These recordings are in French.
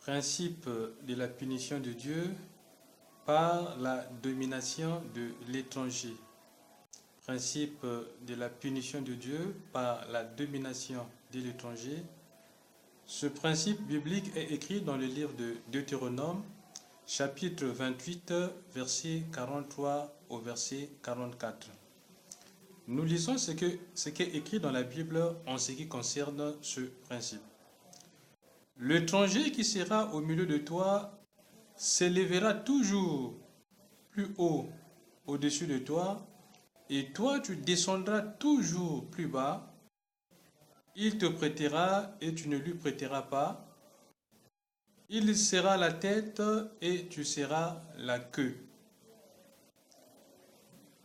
Principe de la punition de Dieu par la domination de l'étranger. Principe de la punition de Dieu par la domination de l'étranger. Ce principe biblique est écrit dans le livre de Deutéronome, chapitre 28, verset 43 au verset 44. Nous lisons ce qui est écrit dans la Bible en ce qui concerne ce principe. L'étranger qui sera au milieu de toi s'élèvera toujours plus haut au-dessus de toi, et toi tu descendras toujours plus bas. Il te prêtera et tu ne lui prêteras pas. Il sera la tête et tu seras la queue.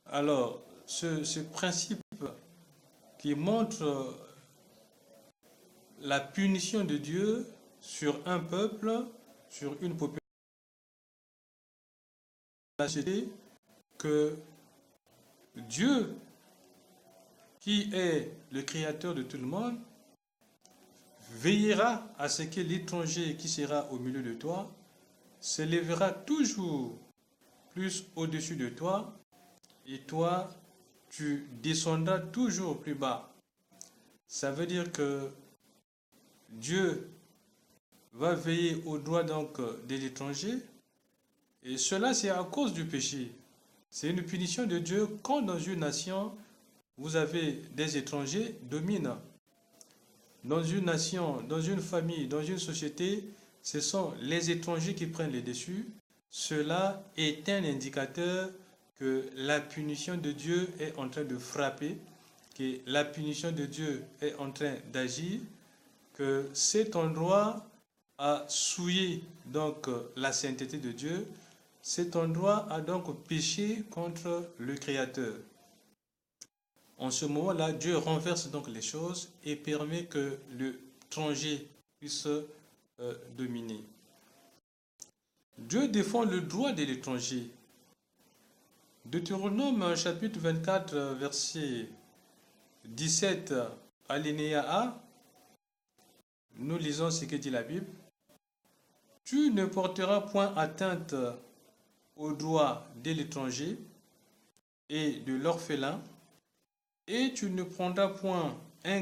Alors, ce principe qui montre la punition de Dieu sur un peuple, sur une population, que Dieu, qui est le créateur de tout le monde, veillera à ce que l'étranger qui sera au milieu de toi s'élèvera toujours plus au-dessus de toi, et toi, tu descendras toujours plus bas. Ça veut dire que Dieu va veiller aux droits donc de l'étranger, et cela c'est à cause du péché. C'est une punition de Dieu quand dans une nation, vous avez des étrangers dominants. Dans une nation, dans une famille, dans une société, ce sont les étrangers qui prennent les dessus. Cela est un indicateur que la punition de Dieu est en train de frapper, que la punition de Dieu est en train d'agir, que cet endroit a souillé donc la sainteté de Dieu. Cet endroit a donc péché contre le Créateur. En ce moment-là, Dieu renverse donc les choses et permet que l'étranger puisse dominer. Dieu défend le droit de l'étranger. Deutéronome chapitre 24, verset 17, alinéa A, nous lisons ce que dit la Bible. Tu ne porteras point atteinte aux droits de l'étranger et de l'orphelin, et tu ne prendras point en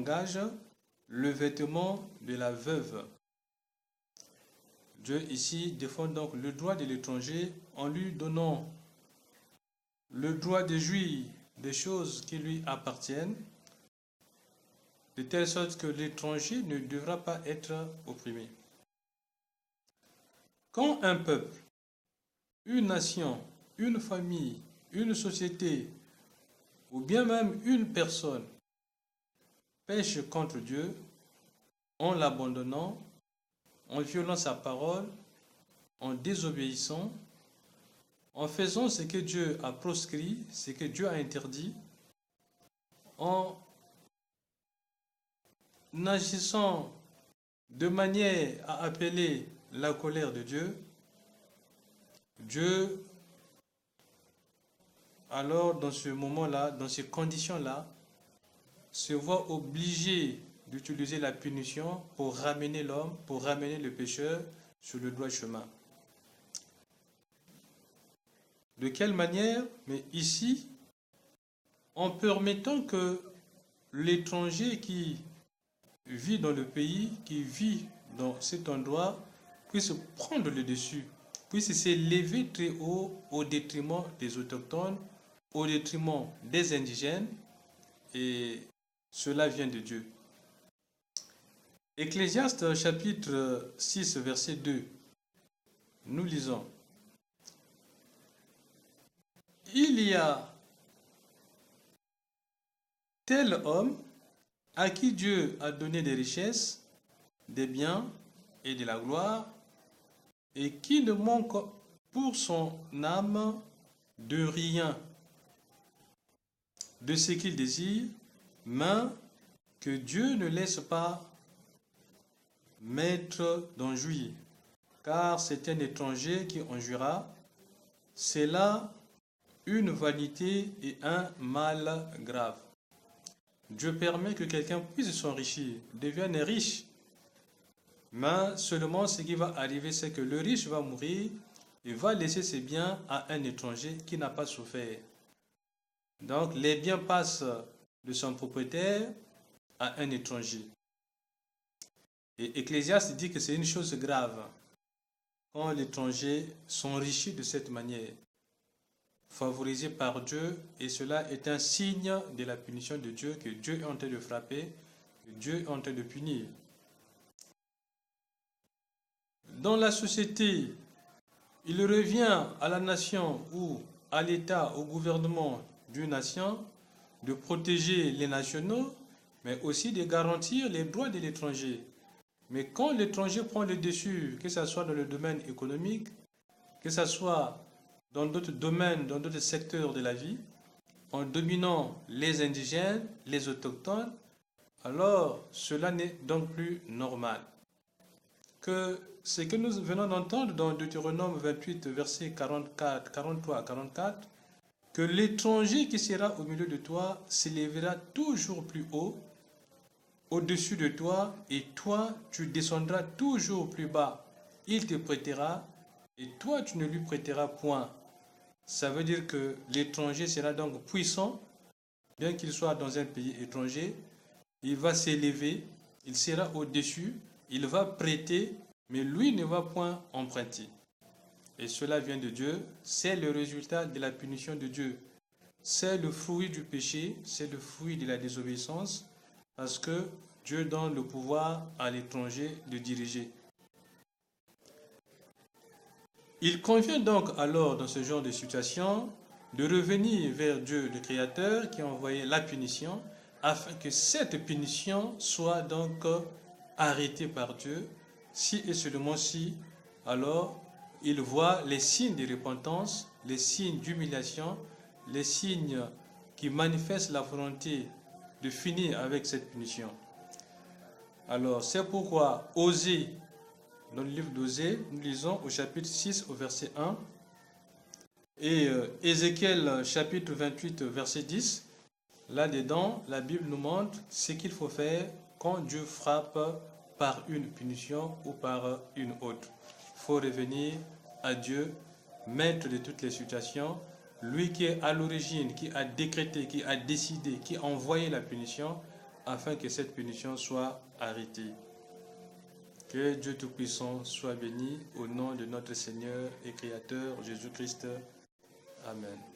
gage le vêtement de la veuve. Dieu ici défend donc le droit de l'étranger en lui donnant le droit de jouir des choses qui lui appartiennent, de telle sorte que l'étranger ne devra pas être opprimé. Quand un peuple, une nation, une famille, une société, ou bien même une personne pêche contre Dieu en l'abandonnant, en violant sa parole, en désobéissant, en faisant ce que Dieu a proscrit, ce que Dieu a interdit, en agissant de manière à appeler la colère de Dieu, Dieu, alors dans ce moment-là, dans ces conditions-là, se voit obligé d'utiliser la punition pour ramener l'homme, pour ramener le pécheur sur le droit chemin. De quelle manière? Mais ici, en permettant que l'étranger qui vit dans le pays, qui vit dans cet endroit, puisse prendre le dessus, puisse s'élever très haut au détriment des autochtones, au détriment des indigènes, et cela vient de Dieu. Ecclésiaste chapitre 6, verset 2, nous lisons. Il y a tel homme à qui Dieu a donné des richesses, des biens et de la gloire, et qui ne manque pour son âme de rien de ce qu'il désire, mais que Dieu ne laisse pas mettre d'en jouir, car c'est un étranger qui en jouira. C'est là une vanité et un mal grave. Dieu permet que quelqu'un puisse s'enrichir, devienne riche Mais seulement ce qui va arriver, c'est que le riche va mourir et va laisser ses biens à un étranger qui n'a pas souffert. Donc les biens passent de son propriétaire à un étranger. Et Ecclésiaste dit que c'est une chose grave quand l'étranger s'enrichit de cette manière, favorisé par Dieu, et cela est un signe de la punition de Dieu, que Dieu est en train de frapper, que Dieu est en train de punir. Dans la société, il revient à la nation ou à l'État, au gouvernement d'une nation, de protéger les nationaux, mais aussi de garantir les droits de l'étranger. Mais quand l'étranger prend le dessus, que ce soit dans le domaine économique, que ce soit dans d'autres domaines, dans d'autres secteurs de la vie, en dominant les indigènes, les autochtones, alors cela n'est donc plus normal. Que ce que nous venons d'entendre dans Deutéronome 28, versets 43 à 44, que l'étranger qui sera au milieu de toi s'élèvera toujours plus haut, au-dessus de toi, et toi, tu descendras toujours plus bas. Il te prêtera, et toi, tu ne lui prêteras point. Ça veut dire que l'étranger sera donc puissant, bien qu'il soit dans un pays étranger, il va s'élever, il sera au-dessus, il va prêter, mais lui ne va point emprunter. Et cela vient de Dieu, c'est le résultat de la punition de Dieu. C'est le fruit du péché, c'est le fruit de la désobéissance, parce que Dieu donne le pouvoir à l'étranger de diriger. Il convient donc alors, dans ce genre de situation, de revenir vers Dieu, le Créateur, qui a envoyé la punition, afin que cette punition soit donc arrêtée par Dieu, si et seulement si, alors il voit les signes de repentance, les signes d'humiliation, les signes qui manifestent la volonté de finir avec cette punition. Alors, c'est pourquoi Osée, dans le livre d'Osée, nous lisons au chapitre 6, au verset 1, et Ézéchiel, chapitre 28, verset 10, là-dedans, la Bible nous montre ce qu'il faut faire quand Dieu frappe par une punition ou par une autre. Il faut revenir à Dieu, maître de toutes les situations, lui qui est à l'origine, qui a décrété, qui a décidé, qui a envoyé la punition, afin que cette punition soit arrêtée. Que Dieu Tout-Puissant soit béni au nom de notre Seigneur et Créateur Jésus-Christ. Amen.